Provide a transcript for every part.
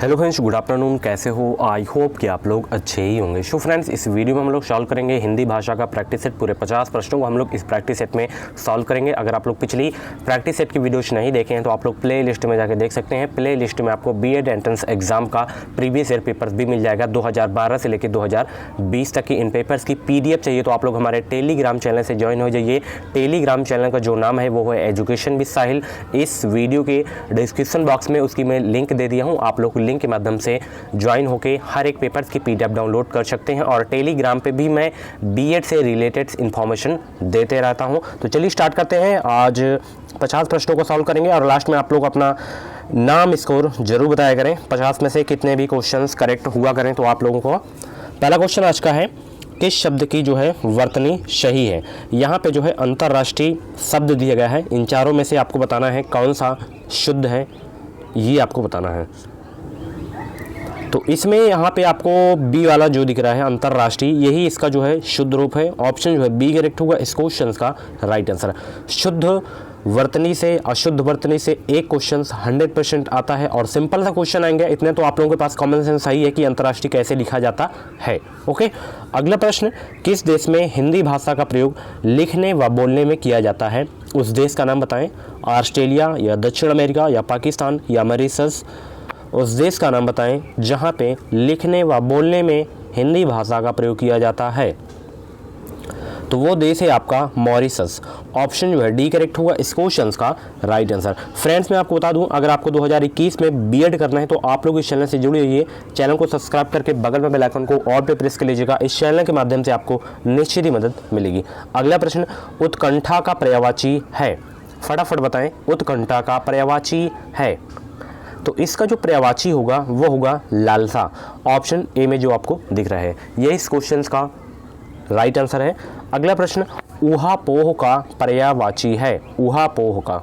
Hello friends, good afternoon. कैसे हो? I hope कि आप लोग अच्छे ही होंगे। सो फ्रेंड्स, इस वीडियो में हम लोग सॉल्व करेंगे हिंदी भाषा का प्रैक्टिस सेट। पूरे 50 प्रश्नों को हम लोग इस प्रैक्टिस सेट में सॉल्व करेंगे। अगर आप लोग पिछली प्रैक्टिस सेट की वीडियोस नहीं देखे हैं तो आप लोग प्ले लिस्ट में जाकर देख सकते हैं। प्ले लिस्ट में आपको बीएड एंट्रेंस एग्जाम का प्रीवियस ईयर पेपर्स भी मिल जाएगा। 2012 से लेकर 2020 तक की इन पेपर्स की PDF चाहिए तो आप लोग हमारे टेलीग्राम चैनल से ज्वाइन हो जाइए। टेलीग्राम चैनल का जो नाम है वो है एजुकेशन विद साहिल। इस वीडियो के डिस्क्रिप्शन बॉक्स में उसकी मैं लिंक दे दिया हूँ। आप लोग लिंक के माध्यम से ज्वाइन होके हर एक पेपर्स की PDF डाउनलोड कर सकते हैं। और टेलीग्राम पे भी मैं बीएड से रिलेटेड इन्फॉर्मेशन देते रहता हूं। तो चलिए स्टार्ट करते हैं। आज 50 प्रश्नों को सॉल्व करेंगे और लास्ट में आप लोग अपना नाम स्कोर जरूर बताया करें। 50 में से कितने भी क्वेश्चंस करेक्ट हुआ करें तो आप लोगों को। पहला क्वेश्चन आज का है, किस शब्द की जो है वर्तनी सही है। यहाँ पे जो है अंतर्राष्ट्रीय शब्द दिया गया है। इन चारों में से आपको बताना है कौन सा शुद्ध है, ये आपको बताना है। तो इसमें यहाँ पे आपको बी वाला जो दिख रहा है अंतर्राष्ट्रीय, यही इसका जो है शुद्ध रूप है। ऑप्शन जो है बी करेक्ट होगा इस क्वेश्चन का राइट आंसर। शुद्ध वर्तनी से अशुद्ध वर्तनी से एक क्वेश्चन 100% आता है और सिंपल सा क्वेश्चन आएंगे। इतने तो आप लोगों के पास कॉमन सेंस सही है कि अंतर्राष्ट्रीय कैसे लिखा जाता है। ओके, अगला प्रश्न, किस देश में हिंदी भाषा का प्रयोग लिखने व बोलने में किया जाता है। उस देश का नाम बताएं। ऑस्ट्रेलिया या दक्षिण अमेरिका या पाकिस्तान या मॉरिशस। उस देश का नाम बताएं जहां पे लिखने व बोलने में हिंदी भाषा का प्रयोग किया जाता है। तो वो देश है आपका मॉरिशस। ऑप्शन जो है डी करेक्ट होगा इस क्वेश्चन का राइट आंसर। फ्रेंड्स, मैं आपको बता दूं, अगर आपको 2021 में बीएड करना है तो आप लोग इस चैनल से जुड़े रहिए। चैनल को सब्सक्राइब करके बगल में बेल आइकन को ऑल पे प्रेस कर लीजिएगा। इस चैनल के माध्यम से आपको निश्चित ही मदद मिलेगी। अगला प्रश्न, उत्कंठा का पर्यायवाची है। फटाफट बताएं, उत्कंठा का पर्यायवाची है। तो इसका जो पर्यायवाची होगा वो होगा लालसा। ऑप्शन ए में जो आपको दिख रहा है ये इस क्वेश्चन का राइट आंसर है। अगला प्रश्न, ऊहापोह का पर्यायवाची है। ऊहापोह का,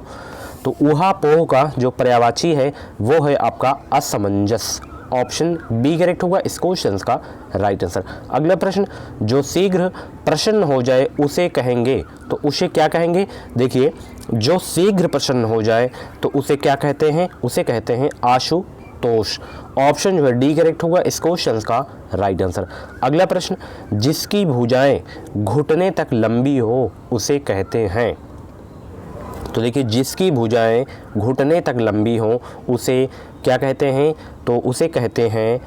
तो ऊहापोह का जो पर्यायवाची है वो है आपका असमंजस। ऑप्शन बी करेक्ट होगा इस क्वेश्चन का राइट आंसर। अगला प्रश्न, जो शीघ्र प्रसन्न हो जाए उसे कहेंगे। तो उसे क्या कहेंगे? देखिए, जो शीघ्र प्रसन्न हो जाए तो उसे क्या कहते हैं? उसे कहते हैं आशुतोष। ऑप्शन जो है डी करेक्ट होगा इस क्वेश्चन का राइट आंसर। अगला प्रश्न, जिसकी भुजाएं घुटने तक लंबी हो उसे कहते हैं। तो देखिए, जिसकी भुजाएं घुटने तक लंबी हो उसे क्या कहते हैं? तो उसे कहते हैं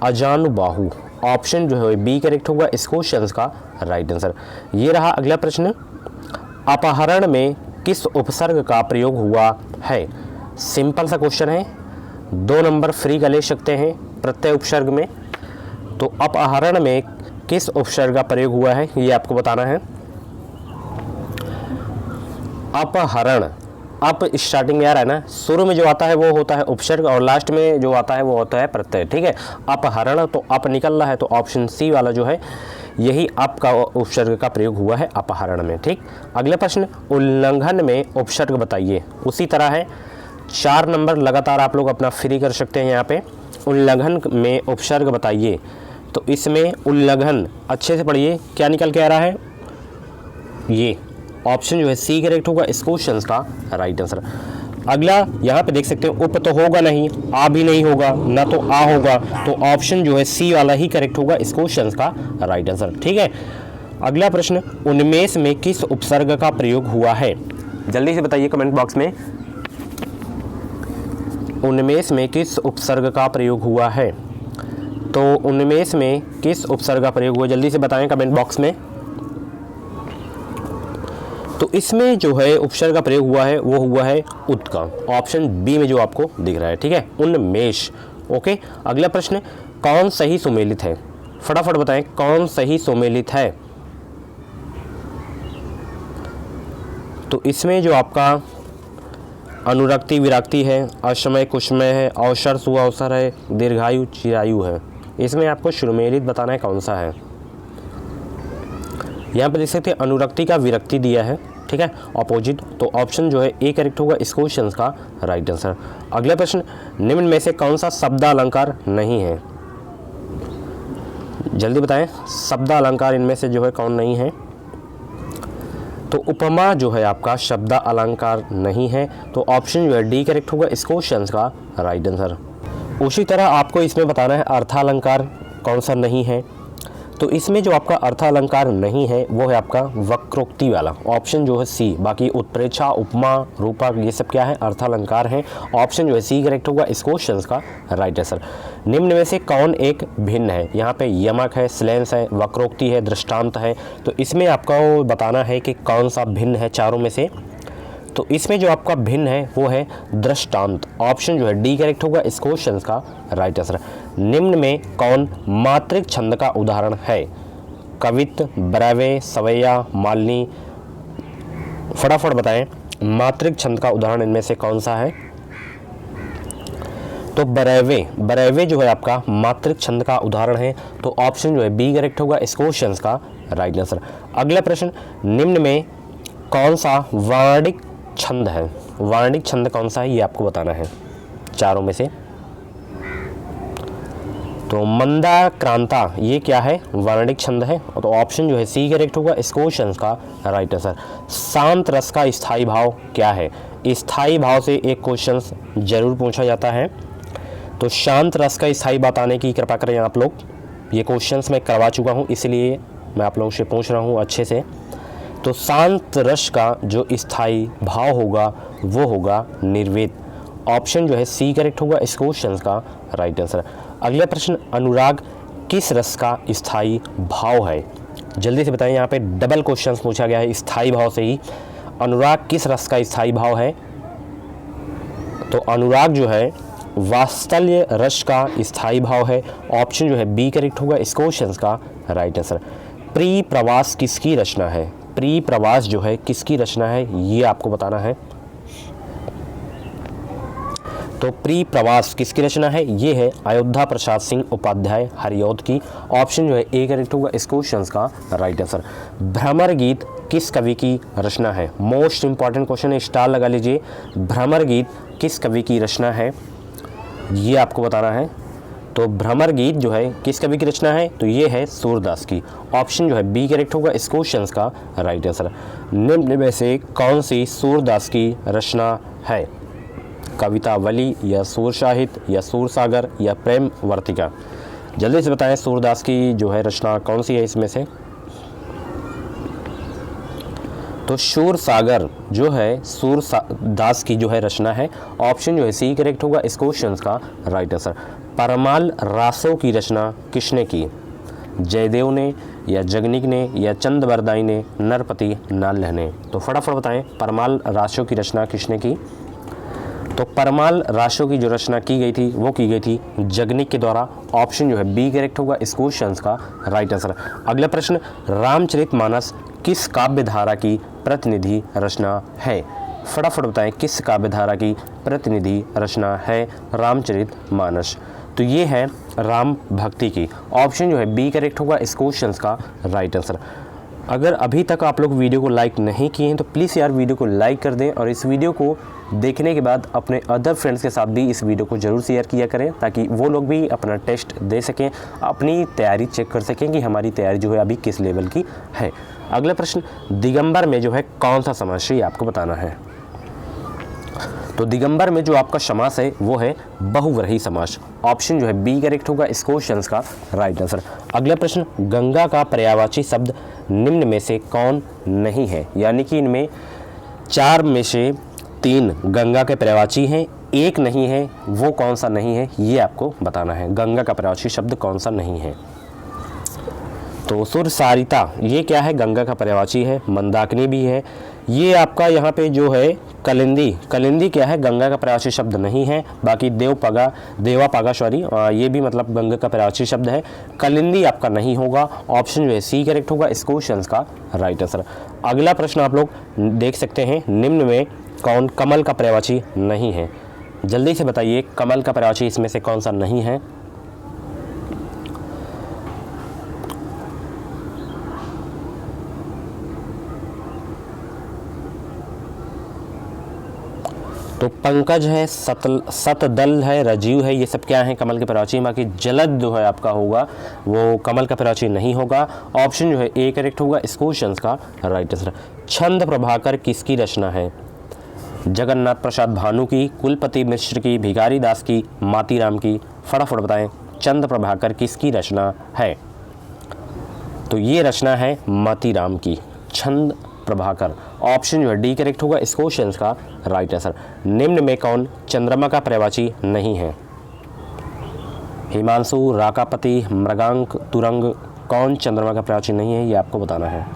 अजानुबाहु। ऑप्शन जो है बी करेक्ट होगा इस क्वेश्चन का राइट आंसर। ये रहा अगला प्रश्न, अपहरण में किस उपसर्ग का प्रयोग हुआ है। सिंपल सा क्वेश्चन है, 2 नंबर फ्री का ले सकते हैं प्रत्यय उपसर्ग में। तो अपहरण में किस उपसर्ग का प्रयोग हुआ है ये आपको बताना है। अपहरण, अप स्टार्टिंग में आ रहा है ना, शुरू में जो आता है वो होता है उपसर्ग और लास्ट में जो आता है वो होता है प्रत्यय। ठीक है, अपहरण, तो अप निकल रहा है तो ऑप्शन सी वाला जो है यही अप का उपसर्ग का प्रयोग हुआ है अपहरण में। ठीक, अगला प्रश्न, उल्लंघन में उपसर्ग बताइए। उसी तरह है, 4 नंबर लगातार आप लोग अपना फ्री कर सकते हैं यहाँ पे। उल्लंघन में उपसर्ग बताइए। तो इसमें उल्लंघन अच्छे से पढ़िए, क्या निकल के आ रहा है? ये ऑप्शन जो है सी करेक्ट होगा इस क्वेश्चन का राइट आंसर। अगला यहाँ पे देख सकते हैं, उप तो होगा नहीं, आ भी नहीं होगा, ना तो आ होगा, तो ऑप्शन जो है सी वाला ही करेक्ट होगा इस क्वेश्चन का राइट आंसर। ठीक है, अगला प्रश्न, उन्मेष में किस उपसर्ग का प्रयोग हुआ है। जल्दी से बताइए कमेंट बॉक्स में, उन्मेष में किस उपसर्ग का प्रयोग हुआ है। तो उन्मेष में किस उपसर्ग का प्रयोग हुआ, जल्दी से बताएं कमेंट बॉक्स में। तो इसमें जो है उपसर्ग का प्रयोग हुआ है वो हुआ है उत का। ऑप्शन बी में जो आपको दिख रहा है। ठीक है, उन्मेष। ओके, अगला प्रश्न, कौन सही सुमेलित है। फटाफट बताएं कौन सही सुमेलित है। तो इसमें जो आपका अनुरक्ति विराक्ति है, असमय कुसमय है, अवसर सुअवसर है, दीर्घायु चिरायु है। इसमें आपको सुमेलित बताना है कौन सा है। यहाँ पर देख सकते हैं अनुरक्ति का विरक्ति दिया है। ठीक है, अपोजिट, तो ऑप्शन जो है ए करेक्ट होगा इस क्वेश्चन का राइट आंसर। अगला प्रश्न, निम्न में से कौन सा शब्द अलंकार नहीं है। जल्दी बताएं, शब्द अलंकार इनमें से जो है कौन नहीं है। तो उपमा जो है आपका शब्द अलंकार नहीं है, तो ऑप्शन जो है डी करेक्ट होगा इस क्वेश्चन का राइट आंसर। उसी तरह आपको इसमें बताना है अर्थालंकार कौन सा नहीं है। तो इसमें जो आपका अर्थालंकार नहीं है वो है आपका वक्रोक्ति वाला, ऑप्शन जो है सी। बाकी उत्प्रेक्षा, उपमा, रूपक ये सब क्या है, अर्थालंकार है। ऑप्शन जो है सी करेक्ट होगा इस क्वेश्चन का राइट आंसर। निम्न में से कौन एक भिन्न है, यहाँ पे यमक है, श्लेष है, वक्रोक्ति है, दृष्टांत है। तो इसमें आपको बताना है कि कौन सा भिन्न है चारों में से। तो इसमें जो आपका भिन्न है वो है दृष्टांत, ऑप्शन जो है डी करेक्ट होगा इस क्वेश्चन का राइट आंसर। निम्न में कौन मात्रिक छंद का उदाहरण है, कवित, ब्रैवे, सवैया, मालिनी। फटाफट बताएं मात्रिक छंद का उदाहरण इनमें से कौन सा है। तो ब्रैवे जो है आपका मात्रिक छंद का उदाहरण है। तो ऑप्शन जो है बी करेक्ट होगा इस क्वेश्चन का राइट आंसर। अगला प्रश्न, निम्न में कौन सा वर्णिक छंद है, वर्णिक छंद कौन सा है ये आपको बताना है चारों में से। तो मंदाक्रांता ये क्या है, वर्णिक छंद है। तो ऑप्शन जो है सी करेक्ट होगा इस क्वेश्चन का राइट आंसर। शांत रस का स्थायी भाव क्या है, स्थायी भाव से एक क्वेश्चन जरूर पूछा जाता है। तो शांत रस का स्थायी बताने की कृपा करें आप लोग, ये क्वेश्चंस मैं करवा चुका हूँ इसलिए मैं आप लोगों से पूछ रहा हूँ अच्छे से। तो शांत रस का जो स्थायी भाव होगा वो होगा निर्वेद, ऑप्शन जो है सी करेक्ट होगा इस क्वेश्चन का राइट आंसर। अगला प्रश्न, अनुराग किस रस का स्थायी भाव है, जल्दी से बताएं, यहाँ पे डबल क्वेश्चन पूछा गया है स्थायी भाव से ही। अनुराग किस रस का स्थायी भाव है, तो अनुराग जो है वात्सल्य रस का स्थायी भाव है, ऑप्शन जो है बी करेक्ट होगा इस क्वेश्चन का राइट आंसर। प्रिय प्रवास किसकी रचना है, प्रिय प्रवास जो है किसकी रचना है ये आपको बताना है। तो प्रिय प्रवास किसकी रचना है, ये है अयोध्या प्रसाद सिंह उपाध्याय हरिऔध की, ऑप्शन जो है ए करेक्ट होगा इस क्वेश्चन का राइट आंसर। भ्रमर गीत किस कवि की रचना है, मोस्ट इंपॉर्टेंट क्वेश्चन है, स्टार लगा लीजिए। भ्रमर गीत किस कवि की रचना है ये आपको बताना है। तो भ्रमर गीत जो है किस कवि की रचना है, तो ये है सूरदास की, ऑप्शन जो है बी करेक्ट होगा इस क्वेश्चन का राइट आंसर। निम्न में से कौन सी सूरदास की रचना है, कवितावली या सूर साहित्य या सूर सागर या प्रेम वर्तिका, जल्दी से बताएं सूरदास की जो है रचना कौन सी है इसमें से। तो शूर सागर जो है सूरदास की जो है रचना है, ऑप्शन जो है सी करेक्ट होगा इस क्वेश्चन का राइट आंसर। परमाल रासों की रचना किसने की, जयदेव ने या जगनिक ने या चंदबरदाई ने, नरपति नाल्ह ने। तो फटाफट बताएं परमाल रासों की रचना किसने की। तो परमाल रासों की जो रचना की गई थी वो की गई थी जगनिक के द्वारा, ऑप्शन जो है बी करेक्ट होगा इस क्वेश्चन का राइट आंसर। अगला प्रश्न, रामचरितमानस किस काव्य धारा की प्रतिनिधि रचना है, फटाफट बताएं किस काव्य धारा की प्रतिनिधि रचना है रामचरितमानस। तो ये है राम भक्ति की, ऑप्शन जो है बी करेक्ट होगा इस क्वेश्चन का राइट आंसर। अगर अभी तक आप लोग वीडियो को लाइक नहीं किए हैं तो प्लीज़ यार वीडियो को लाइक कर दें, और इस वीडियो को देखने के बाद अपने अदर फ्रेंड्स के साथ भी इस वीडियो को ज़रूर शेयर किया करें, ताकि वो लोग भी अपना टेस्ट दे सकें, अपनी तैयारी चेक कर सकें कि हमारी तैयारी जो है अभी किस लेवल की है। अगला प्रश्न, दिगंबर में जो है कौन सा समास है ये आपको बताना है। तो दिगंबर में जो आपका समास है वो है बहुव्रीहि समास, ऑप्शन जो है बी करेक्ट होगा इस क्वेश्चन का राइट आंसर। अगला प्रश्न, गंगा का पर्यायवाची शब्द निम्न में से कौन नहीं है, यानी कि इनमें चार में से तीन गंगा के पर्यायवाची हैं, एक नहीं है, वो कौन सा नहीं है ये आपको बताना है। गंगा का पर्यायवाची शब्द कौन सा नहीं है। तो सुरसारिता ये क्या है, गंगा का पर्यायवाची है। मंदाकिनी भी है, ये आपका यहाँ पे जो है कलिंदी क्या है, गंगा का पर्यायवाची शब्द नहीं है। बाकी देवापागा ये भी मतलब गंगा का पर्यायवाची शब्द है। कलिंदी आपका नहीं होगा, ऑप्शन जो है सी करेक्ट होगा इस क्वेश्चन का राइट आंसर। अगला प्रश्न आप लोग देख सकते हैं, निम्न में कौन कमल का पर्यायवाची नहीं है, जल्दी से बताइए कमल का पर्यायवाची इसमें से कौन सा नहीं है। तो पंकज है, सतदल है, रजीव है, ये सब क्या है कमल के पर्यायवाची। बाकी जलद जो है आपका होगा वो कमल का पर्यायवाची नहीं होगा, ऑप्शन जो है ए करेक्ट होगा इस क्वेश्चन का राइट आंसर। छंद प्रभाकर किसकी रचना है, जगन्नाथ प्रसाद भानु की, कुलपति मिश्र की, भिखारी दास की, मातीराम की। फटाफट बताएं, चंद्र प्रभाकर किसकी रचना है? तो ये रचना है मातीराम की, छंद प्रभाकर। ऑप्शन जो है डी करेक्ट होगा इस क्वेश्चन का राइट आंसर। निम्न में कौन चंद्रमा का पर्यायवाची नहीं है? हिमांशु, राकापति, मृगांक, तुरंग, कौन चंद्रमा का पर्यायवाची नहीं है, ये आपको बताना है।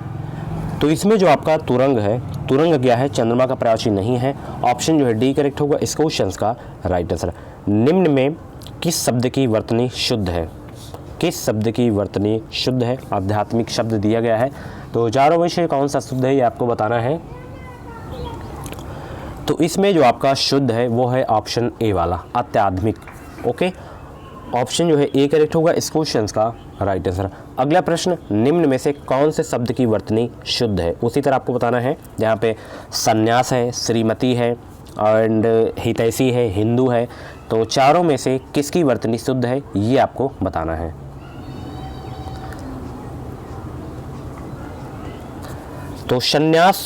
तो इसमें जो आपका तुरंग है, तुरंग क्या है? चंद्रमा का पर्यायवाची नहीं है। ऑप्शन जो है डी करेक्ट होगा इस क्वेश्चन का राइट आंसर। निम्न में किस शब्द की वर्तनी शुद्ध है? किस शब्द की वर्तनी शुद्ध है? आध्यात्मिक शब्द दिया गया है, तो चारों में से कौन सा शुद्ध है ये आपको बताना है। तो इसमें जो आपका शुद्ध है वो है ऑप्शन ए वाला, अत्याधुनिक। ओके, ऑप्शन जो है ए करेक्ट होगा इस क्वेश्चन का राइट आंसर। अगला प्रश्न, निम्न में से कौन से शब्द की वर्तनी शुद्ध है? उसी तरह आपको बताना है। यहाँ पे संन्यास है, श्रीमती है एंड हितैषी है, हिंदू है, तो चारों में से किसकी वर्तनी शुद्ध है ये आपको बताना है। तो संन्यास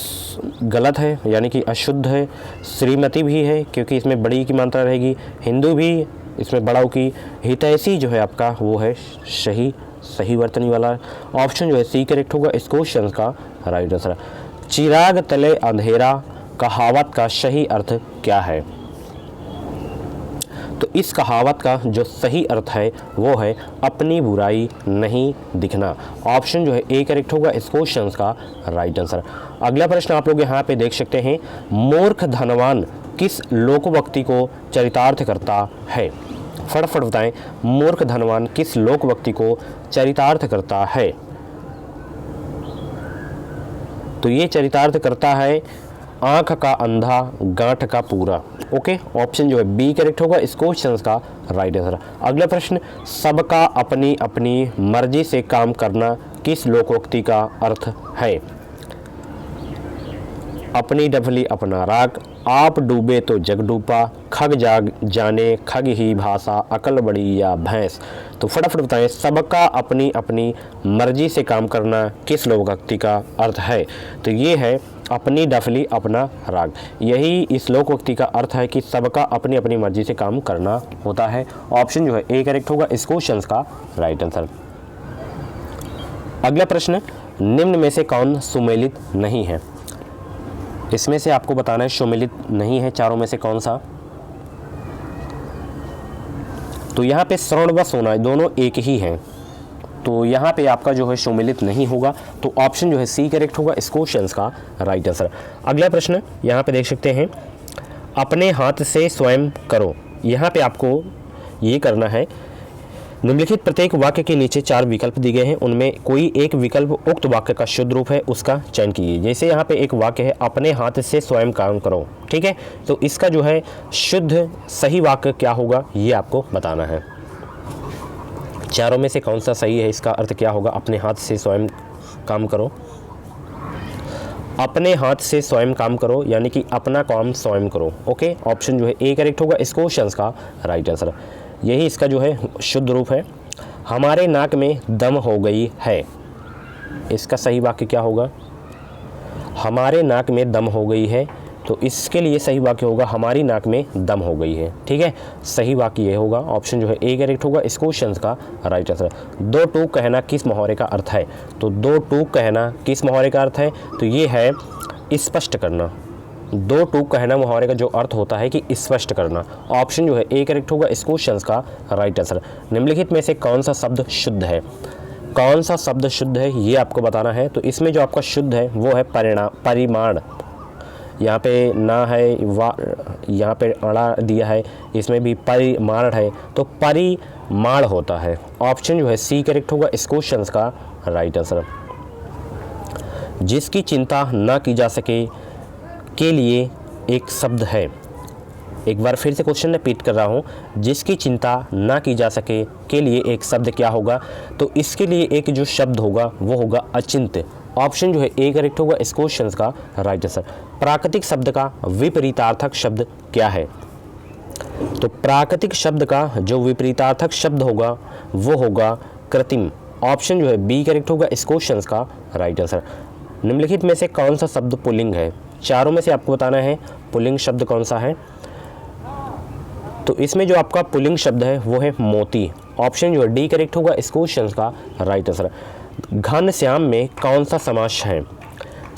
गलत है, यानी कि अशुद्ध है। श्रीमती भी है क्योंकि इसमें बड़ी की मात्रा रहेगी, हिंदू भी इसमें बड़ाऊ की। हितैषी जो है आपका वो है सही वर्तनी वाला। ऑप्शन जो है सी करेक्ट होगा इस क्वेश्चन का राइट आंसर। चिराग तले अंधेरा कहावत का सही अर्थ क्या है? तो इस कहावत का जो सही अर्थ है वो है अपनी बुराई नहीं दिखना। ऑप्शन जो है ए करेक्ट होगा इस क्वेश्चन का राइट आंसर। अगला प्रश्न आप लोग यहाँ पे देख सकते हैं, मूर्ख धनवान किस लोकवक्ति को चरितार्थ करता है? फटाफट बताएं, मूर्ख धनवान किस लोकवक्ति को चरितार्थ करता है? तो ये चरितार्थ करता है आंख का अंधा गांठ का पूरा। ओके, ऑप्शन जो है बी करेक्ट होगा इस क्वेश्चन का राइट आंसर। अगला प्रश्न, सबका अपनी अपनी मर्जी से काम करना किस लोकोक्ति का अर्थ है? अपनी डफली अपना राग, आप डूबे तो जग डूबा, खग जाग जाने खग ही भाषा, अकल बड़ी या भैंस। तो फटाफट बताएं, सबका अपनी अपनी मर्जी से काम करना किस लोकोक्ति का अर्थ है? तो ये है अपनी डफली अपना राग। यही इस लोकोक्ति का अर्थ है कि सबका अपनी अपनी मर्जी से काम करना होता है। ऑप्शन जो है ए करेक्ट होगा इस क्वेश्चन का राइट आंसर। अगला प्रश्न, निम्न में से कौन सुमेलित नहीं है? इसमें से आपको बताना है सुमेलित नहीं है चारों में से कौन सा। तो यहाँ पे श्रवण व सोना दोनों एक ही हैं, तो यहाँ पे आपका जो है सुमेलित नहीं होगा। तो ऑप्शन जो है सी करेक्ट होगा इस क्वेश्चन का राइट आंसर। अगला प्रश्न यहाँ पे देख सकते हैं, अपने हाथ से स्वयं करो। यहाँ पे आपको ये करना है, निम्नलिखित प्रत्येक वाक्य के नीचे 4 विकल्प दिए गए हैं, उनमें कोई एक विकल्प उक्त वाक्य का शुद्ध रूप है, उसका चयन कीजिए। जैसे यहाँ पे एक वाक्य है, अपने हाथ से स्वयं काम करो, ठीक है, तो इसका जो है शुद्ध सही वाक्य क्या होगा ये आपको बताना है। चारों में से कौन सा सही है, इसका अर्थ क्या होगा? अपने हाथ से स्वयं काम करो, अपने हाथ से स्वयं काम करो, यानी कि अपना काम स्वयं करो। ओके, ऑप्शन जो है ए करेक्ट होगा इस क्वेश्चन का राइट आंसर। यही इसका जो है शुद्ध रूप है। हमारे नाक में दम हो गई है, इसका सही वाक्य क्या होगा? हमारे नाक में दम हो गई है, तो इसके लिए सही वाक्य होगा हमारी नाक में दम हो गई है, ठीक है, सही वाक्य ये होगा। ऑप्शन जो है ए करेक्ट होगा इस क्वेश्चन का राइट आंसर। दो टूक कहना किस मुहावरे का अर्थ है? तो दो टूक कहना किस मुहावरे का अर्थ है? तो ये है स्पष्ट करना। दो टूक कहना मुहावरे का जो अर्थ होता है कि स्पष्ट करना। ऑप्शन जो है ए करेक्ट होगा इस क्वेश्चन का राइट आंसर। निम्नलिखित में से कौन सा शब्द शुद्ध है? कौन सा शब्द शुद्ध है ये आपको बताना है। तो इसमें जो आपका शुद्ध है वो है परिमाण। यहाँ पे ना है, यहाँ पे अड़ा दिया है, इसमें भी परिमाण है, तो परिमाण होता है। ऑप्शन जो है सी करेक्ट होगा इस क्वेश्चन का राइट आंसर। जिसकी चिंता ना की जा सके के लिए एक शब्द है। एक बार फिर से क्वेश्चन रिपीट कर रहा हूँ, जिसकी चिंता ना की जा सके के लिए एक शब्द क्या होगा? तो इसके लिए एक जो शब्द होगा वो होगा अचिंत्य। ऑप्शन जो है ए करेक्ट होगा इस क्वेश्चन का राइट आंसर। प्राकृतिक शब्द का विपरीतार्थक शब्द क्या है? तो प्राकृतिक शब्द का जो विपरीतार्थक शब्द होगा वो होगा कृत्रिम। ऑप्शन जो है बी करेक्ट होगा इस क्वेश्चन का राइट आंसर। निम्नलिखित में से कौन सा शब्द पुल्लिंग है? चारों में से आपको बताना है पुल्लिंग शब्द कौन सा है? तो इसमें जो आपका पुल्लिंग शब्द है वो है मोती। ऑप्शन जो है डी करेक्ट होगा इस क्वेश्चन का राइट आंसर। घनश्याम में कौन सा समास है?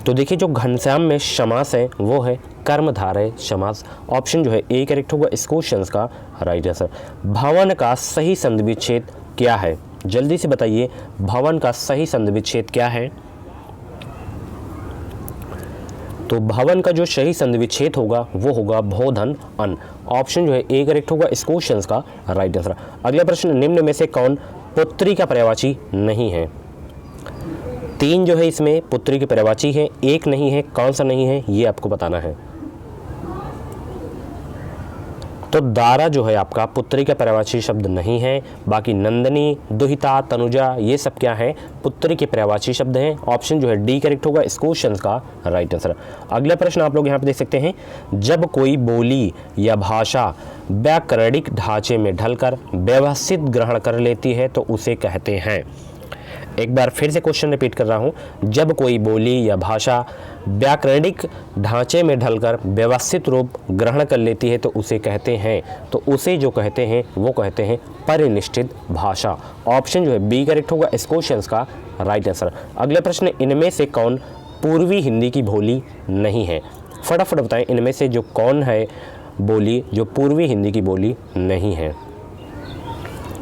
तो देखिए जो घनश्याम में समास है वो है कर्मधारय समास। ऑप्शन जो है ए करेक्ट होगा इस क्वेश्चन का राइट आंसर। भवन का सही संधि विच्छेद क्या है? जल्दी से बताइए, भवन का सही संधि विच्छेद क्या है? तो भवन का जो सही संधि विच्छेद होगा वो होगा भोधन अन। ऑप्शन जो है ए करेक्ट होगा इस क्वेश्चन का राइट आंसर। अगला प्रश्न, निम्न में से कौन पुत्री का पर्यायवाची नहीं है? 3 जो है इसमें पुत्री के पर्यायवाची है, एक नहीं है, कौन सा नहीं है ये आपको बताना है। तो दारा जो है आपका पुत्री का पर्यायवाची शब्द नहीं है। बाकी नंदनी, दुहिता, तनुजा ये सब क्या है? पुत्री के पर्यायवाची शब्द हैं। ऑप्शन जो है डी करेक्ट होगा इस क्वेश्चन का राइट आंसर। अगला प्रश्न आप लोग यहाँ पे देख सकते हैं, जब कोई बोली या भाषा व्याकरणिक ढांचे में ढलकर व्यवस्थित ग्रहण कर लेती है तो उसे कहते हैं। एक बार फिर से क्वेश्चन रिपीट कर रहा हूँ, जब कोई बोली या भाषा व्याकरणिक ढांचे में ढलकर व्यवस्थित रूप ग्रहण कर लेती है तो उसे कहते हैं। तो उसे जो कहते हैं वो कहते हैं परिनिष्ठित भाषा। ऑप्शन जो है बी करेक्ट होगा इस क्वेश्चन का राइट आंसर। अगला प्रश्न, इनमें से कौन पूर्वी हिंदी की बोली नहीं है? फटाफट बताएं, इनमें से जो कौन है बोली जो पूर्वी हिंदी की बोली नहीं है?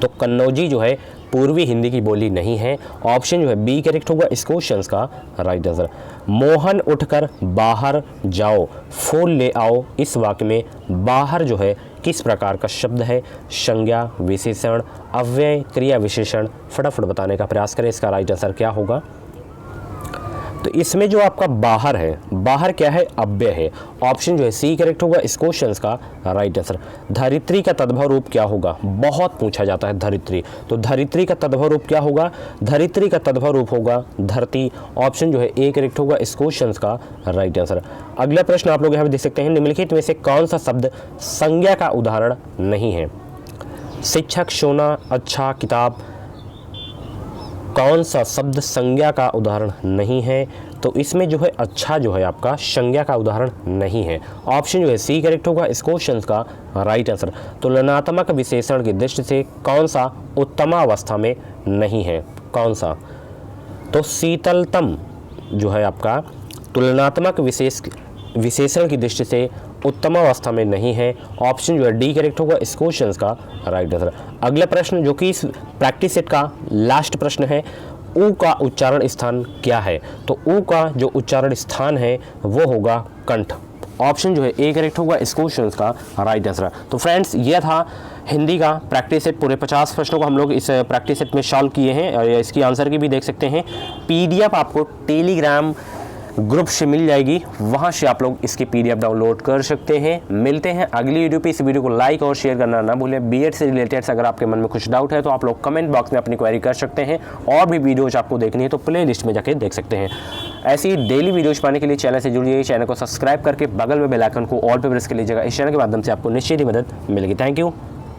तो कन्नौजी जो है पूर्वी हिंदी की बोली नहीं है। ऑप्शन जो है बी करेक्ट होगा इस क्वेश्चन का राइट आंसर। मोहन उठकर बाहर जाओ, फूल ले आओ, इस वाक्य में बाहर जो है किस प्रकार का शब्द है? संज्ञा, विशेषण, अव्यय, क्रिया विशेषण। फटाफट बताने का प्रयास करें, इसका राइट आंसर क्या होगा? तो इसमें जो आपका बाहर है, बाहर क्या है? अव्यय है। ऑप्शन जो है सी करेक्ट होगा इस क्वेश्चन का राइट आंसर। धरित्री का तद्भव रूप क्या होगा? बहुत पूछा जाता है धरित्री। तो धरित्री का तद्भव रूप क्या होगा? धरित्री का तद्भव रूप होगा धरती। ऑप्शन जो है ए करेक्ट होगा इस क्वेश्चन का राइट आंसर। अगला प्रश्न आप लोग यहाँ पे देख सकते हैं, निम्नलिखित में से कौन सा शब्द संज्ञा का उदाहरण नहीं है? शिक्षक, सोना, अच्छा, किताब। कौन सा शब्द संज्ञा का उदाहरण नहीं है? तो इसमें जो है अच्छा जो है आपका संज्ञा का उदाहरण नहीं है। ऑप्शन जो है सी करेक्ट होगा इस क्वेश्चन का राइट आंसर। तुलनात्मक विशेषण की दृष्टि से कौन सा उत्तमावस्था में नहीं है? कौन सा? तो शीतलतम जो है आपका तुलनात्मक विशेषण की दृष्टि से उत्तमावस्था में नहीं है। ऑप्शन जो है डी करेक्ट होगा इस क्वेश्चन का राइट आंसर। अगला प्रश्न जो कि इस प्रैक्टिस सेट का लास्ट प्रश्न है, ऊ का उच्चारण स्थान क्या है? तो ऊ का जो उच्चारण स्थान है वो होगा कंठ। ऑप्शन जो है ए करेक्ट होगा इस क्वेश्चन का राइट आंसर। तो फ्रेंड्स ये था हिंदी का प्रैक्टिस सेट। पूरे 50 प्रश्नों को हम लोग इस प्रैक्टिस सेट में सॉल्व किए हैं और इसकी आंसर की भी देख सकते हैं। PDF आपको टेलीग्राम ग्रुप से मिल जाएगी, वहाँ से आप लोग इसकी PDF डाउनलोड कर सकते हैं। मिलते हैं अगली वीडियो पे। इस वीडियो को लाइक और शेयर करना ना भूलें। बीएड से रिलेटेड अगर आपके मन में कुछ डाउट है तो आप लोग कमेंट बॉक्स में अपनी क्वेरी कर सकते हैं। और भी वीडियोज आपको देखनी है तो प्ले लिस्ट में जाके देख सकते हैं। ऐसी डेली वीडियोज पाने के लिए चैनल से जुड़िए, चैनल को सब्सक्राइब करके बगल में बेल आइकन को ऑल पे प्रेस कर लीजिएगा। इस चैनल के माध्यम से आपको निश्चित ही मदद मिलेगी। Thank you.